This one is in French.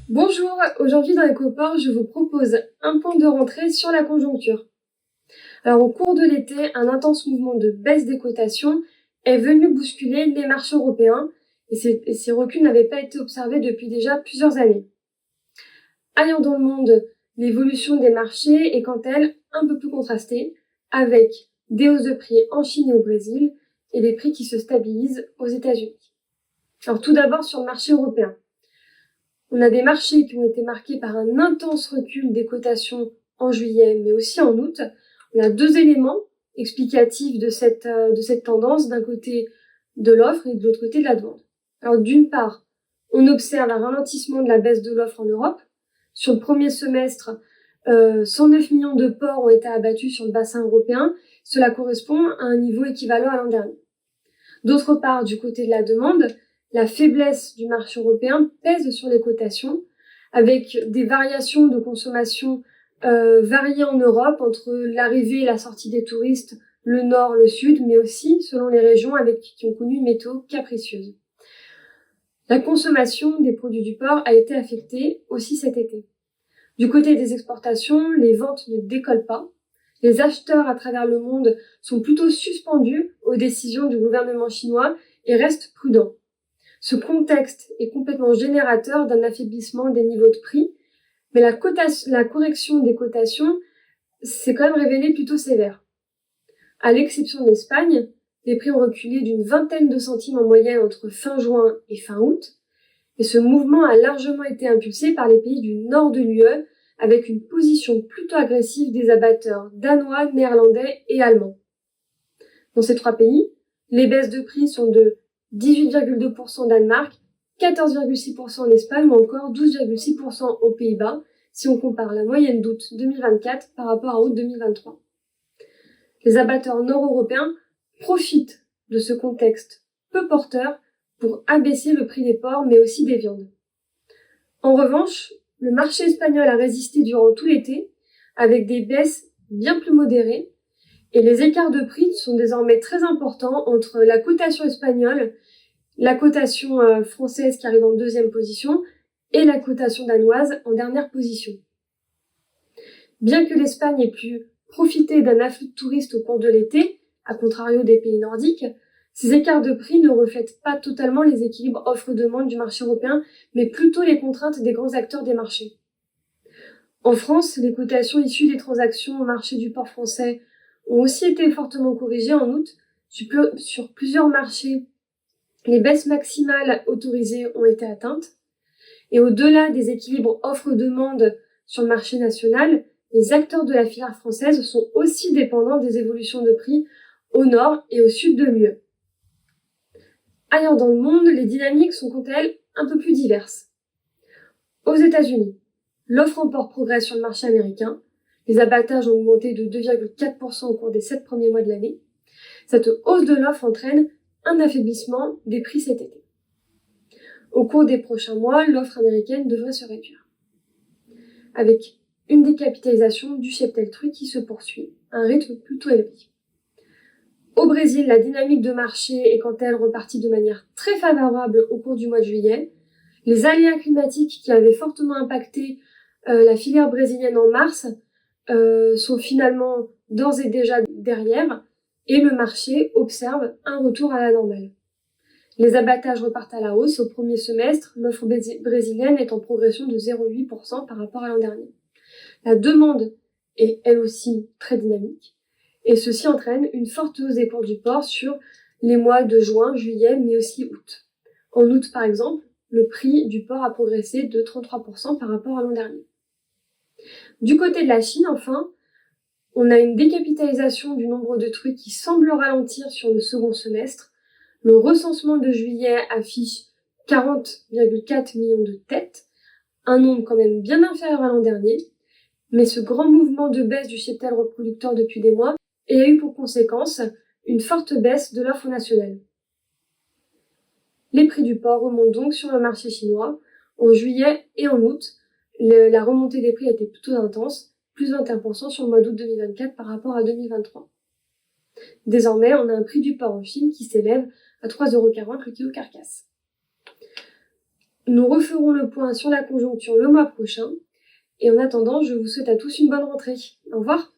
Bonjour, aujourd'hui dans EcoPort, je vous propose un point de rentrée sur la conjoncture. Alors au cours de l'été, un intense mouvement de baisse des cotations est venu bousculer les marchés européens et ces reculs n'avaient pas été observés depuis déjà plusieurs années. Ailleurs dans le monde, l'évolution des marchés est quant à elle un peu plus contrastée, avec des hausses de prix en Chine et au Brésil et des prix qui se stabilisent aux États-Unis. Alors tout d'abord sur le marché européen. On a des marchés qui ont été marqués par un intense recul des cotations en juillet, mais aussi en août. On a deux éléments explicatifs de cette tendance, d'un côté de l'offre et de l'autre côté de la demande. Alors d'une part, on observe un ralentissement de la baisse de l'offre en Europe. Sur le premier semestre, 109 millions de porcs ont été abattus sur le bassin européen. Cela correspond à un niveau équivalent à l'an dernier. D'autre part, du côté de la demande, la faiblesse du marché européen pèse sur les cotations, avec des variations de consommation variées en Europe entre l'arrivée et la sortie des touristes, le nord, le sud, mais aussi selon les régions qui ont connu une météo capricieuse. La consommation des produits du porc a été affectée aussi cet été. Du côté des exportations, les ventes ne décollent pas. Les acheteurs à travers le monde sont plutôt suspendus aux décisions du gouvernement chinois et restent prudents. Ce contexte est complètement générateur d'un affaiblissement des niveaux de prix, mais la correction des cotations s'est quand même révélée plutôt sévère. À l'exception de l'Espagne, les prix ont reculé d'une vingtaine de centimes en moyenne entre fin juin et fin août, et ce mouvement a largement été impulsé par les pays du nord de l'UE, avec une position plutôt agressive des abatteurs danois, néerlandais et allemands. Dans ces trois pays, les baisses de prix sont de 18,2% au Danemark, 14,6% en Espagne ou encore 12,6% aux Pays-Bas, si on compare la moyenne d'août 2024 par rapport à août 2023. Les abatteurs nord-européens profitent de ce contexte peu porteur pour abaisser le prix des porcs mais aussi des viandes. En revanche, le marché espagnol a résisté durant tout l'été avec des baisses bien plus modérées et les écarts de prix sont désormais très importants entre la cotation espagnole, la cotation française qui arrive en deuxième position et la cotation danoise en dernière position. Bien que l'Espagne ait pu profiter d'un afflux de touristes au cours de l'été, à contrario des pays nordiques, ces écarts de prix ne reflètent pas totalement les équilibres offre-demande du marché européen, mais plutôt les contraintes des grands acteurs des marchés. En France, les cotations issues des transactions au marché du porc français ont aussi été fortement corrigées en août. Sur plusieurs marchés, les baisses maximales autorisées ont été atteintes. Et au-delà des équilibres offre-demande sur le marché national, les acteurs de la filière française sont aussi dépendants des évolutions de prix au nord et au sud de l'UE. Ailleurs dans le monde, les dynamiques sont quant à elles un peu plus diverses. Aux États-Unis, l'offre en porc progresse sur le marché américain. Les abattages ont augmenté de 2,4% au cours des 7 premiers mois de l'année. Cette hausse de l'offre entraîne un affaiblissement des prix cet été. Au cours des prochains mois, l'offre américaine devrait se réduire, avec une décapitalisation du cheptel truie qui se poursuit à un rythme plutôt élevé. Au Brésil, la dynamique de marché est quant à elle repartie de manière très favorable au cours du mois de juillet. Les aléas climatiques qui avaient fortement impacté la filière brésilienne en mars sont finalement d'ores et déjà derrière et le marché observe un retour à la normale. Les abattages repartent à la hausse au premier semestre, l'offre brésilienne est en progression de 0,8% par rapport à l'an dernier. La demande est elle aussi très dynamique et ceci entraîne une forte hausse des cours du porc sur les mois de juin, juillet mais aussi août. En août par exemple, le prix du porc a progressé de 33% par rapport à l'an dernier. Du côté de la Chine, enfin, on a une décapitalisation du nombre de truies qui semble ralentir sur le second semestre. Le recensement de juillet affiche 40,4 millions de têtes, un nombre quand même bien inférieur à l'an dernier, mais ce grand mouvement de baisse du cheptel reproducteur depuis des mois a eu pour conséquence une forte baisse de l'offre nationale. Les prix du porc remontent donc sur le marché chinois. En juillet et en août, la remontée des prix a été plutôt intense, plus 21% sur le mois d'août 2024 par rapport à 2023. Désormais, on a un prix du porc en fine qui s'élève à 3,40 € le kilo carcasse. Nous referons le point sur la conjoncture le mois prochain. Et en attendant, je vous souhaite à tous une bonne rentrée. Au revoir!